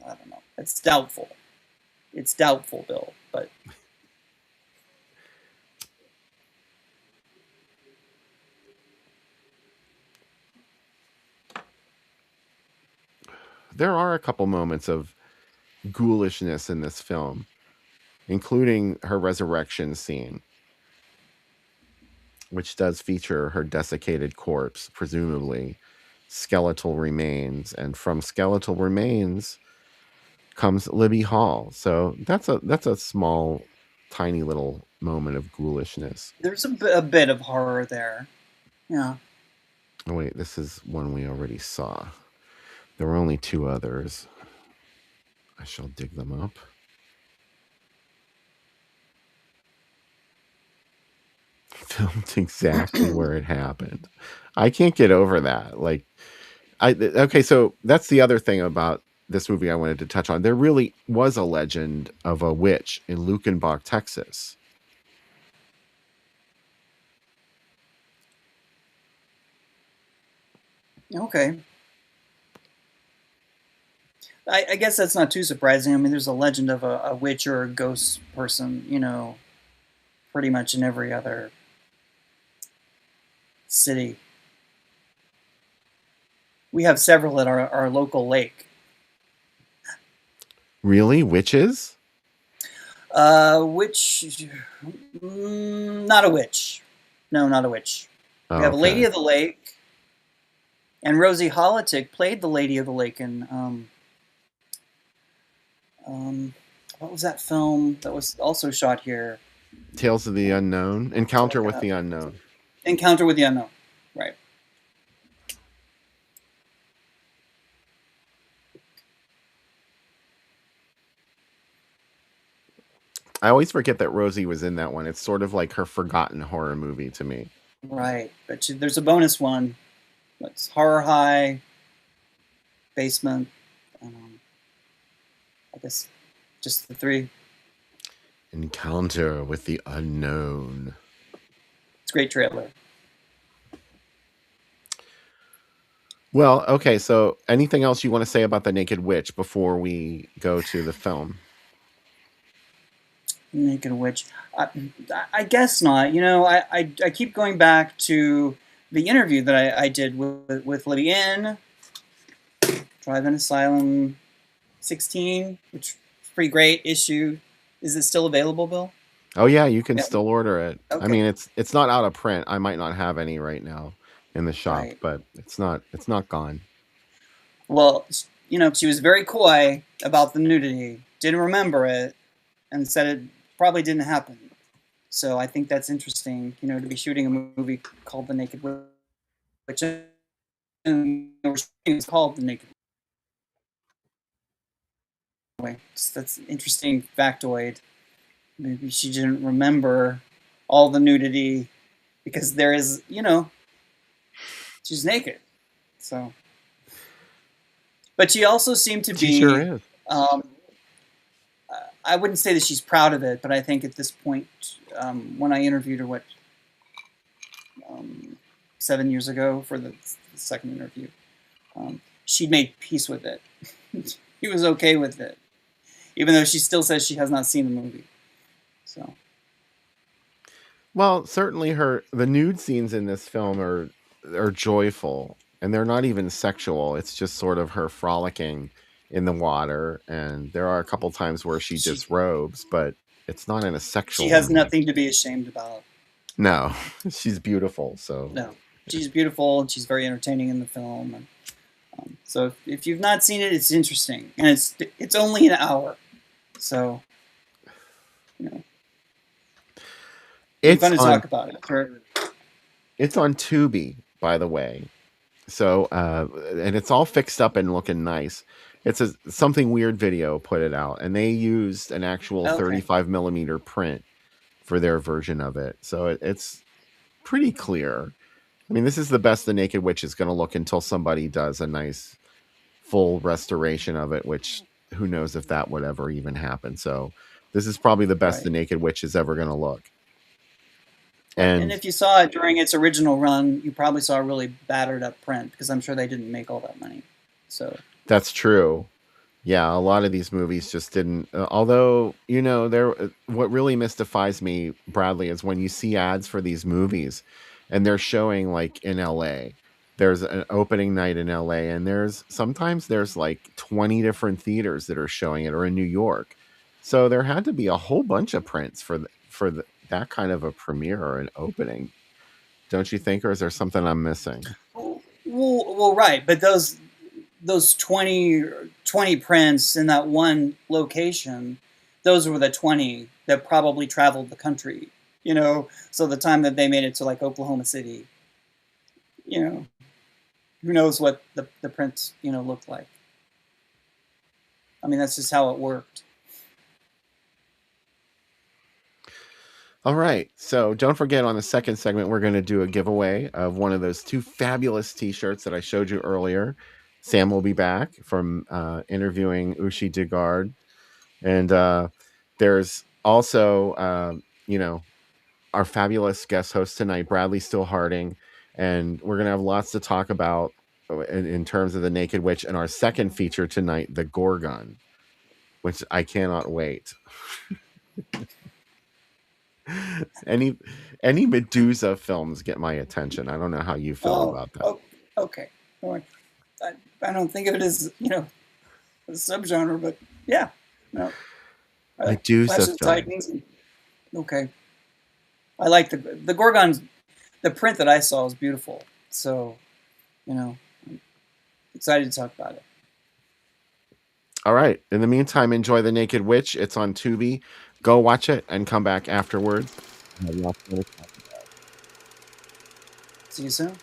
don't know. It's doubtful. It's doubtful, Bill, but there are a couple moments of ghoulishness in this film, including her resurrection scene, which does feature her desiccated corpse, presumably skeletal remains, and from skeletal remains comes Libby Hall. So that's a small, tiny little moment of ghoulishness. There's a bit of horror there. Yeah. Oh, wait, this is one we already saw. There were only 2 others. I shall dig them up. Filmed exactly where it happened. I can't get over that. Like, okay, so that's the other thing about this movie I wanted to touch on. There really was a legend of a witch in Lucjenbach, Texas. Okay. I guess that's not too surprising. I mean, there's a legend of a witch or a ghost person, you know, pretty much in every other city. We have several at our local lake. Really? Witches? Witch... not a witch. No, not a witch. Oh, we have a okay. Lady of the Lake, and Rosie Holitic played the Lady of the Lake in what was that film that was also shot here? Tales of the Unknown? Encounter with the Unknown. Encounter with the Unknown, right. I always forget that Rosie was in that one. It's sort of like her forgotten horror movie to me. Right, but there's a bonus one. It's Horror High, Basement, I guess just the 3. Encounter with the Unknown. It's a great trailer. Well, okay, so anything else you want to say about The Naked Witch before we go to the film? Naked Witch. I guess not. You know, I keep going back to the interview that I did with Libby in Drive-In Asylum 16, which is a pretty great issue. Is it still available, Bill? Oh yeah, you can still order it. Okay. I mean, it's not out of print. I might not have any right now in the shop, Right. but it's not gone. Well, you know, she was very coy about the nudity, didn't remember it, and said it probably didn't happen. So I think that's interesting, you know, to be shooting a movie called The Naked Witch. It's called The Naked Witch. That's an interesting factoid. Maybe she didn't remember all the nudity because there is, you know, she's naked. So, but she also seemed to be. She sure is. I wouldn't say that she's proud of it, but I think at this point, when I interviewed her, 7 years ago for the second interview, she'd made peace with it. He was okay with it, even though she still says she has not seen the movie. So, Well, certainly the nude scenes in this film are joyful, and they're not even sexual. It's just sort of her frolicking in the water, and there are a couple times where she disrobes, but it's not in a sexual she has way. nothing to be ashamed about. No, she's beautiful. So No, she's beautiful and she's very entertaining in the film. And, so if you've not seen it, it's interesting, and it's only an hour, so you know it's fun to talk about it. It's on Tubi, by the way. So and it's all fixed up and looking nice. It's something weird video put it out, and they used an actual 35 millimeter print for their version of it. So it's pretty clear. I mean, this is the best The Naked Witch is going to look until somebody does a nice full restoration of it, which who knows if that would ever even happen. So this is probably the best The Naked Witch is ever going to look. And if you saw it during its original run, you probably saw a really battered up print because I'm sure they didn't make all that money. So that's true. Yeah, a lot of these movies just didn't. Although, you know, what really mystifies me, Bradley, is when you see ads for these movies, and they're showing like in L.A. There's an opening night in L.A. and sometimes there's like 20 different theaters that are showing it, or in New York. So there had to be a whole bunch of prints for that kind of a premiere or an opening, don't you think? Or is there something I'm missing? Well, right, but those 20 prints in that one location, those were the 20 that probably traveled the country, you know. So the time that they made it to like Oklahoma City, you know, who knows what the prints, looked like. I mean, that's just how it worked. All right. So don't forget, on the second segment, we're going to do a giveaway of one of those 2 fabulous T-shirts that I showed you earlier. Sam will be back from interviewing Ushi Dugard. And there's also, our fabulous guest host tonight, Bradley Stillharding. And we're going to have lots to talk about in terms of the Naked Witch and our second feature tonight, the Gorgon, which I cannot wait. Any Medusa films get my attention. I don't know how you feel about that. Okay. I don't think of it as, a subgenre, but yeah. No. Medusa film. Titans. Okay. I like the Gorgon. The print that I saw was beautiful. So, I'm excited to talk about it. All right. In the meantime, enjoy The Naked Witch. It's on Tubi. Go watch it and come back afterwards. See you soon.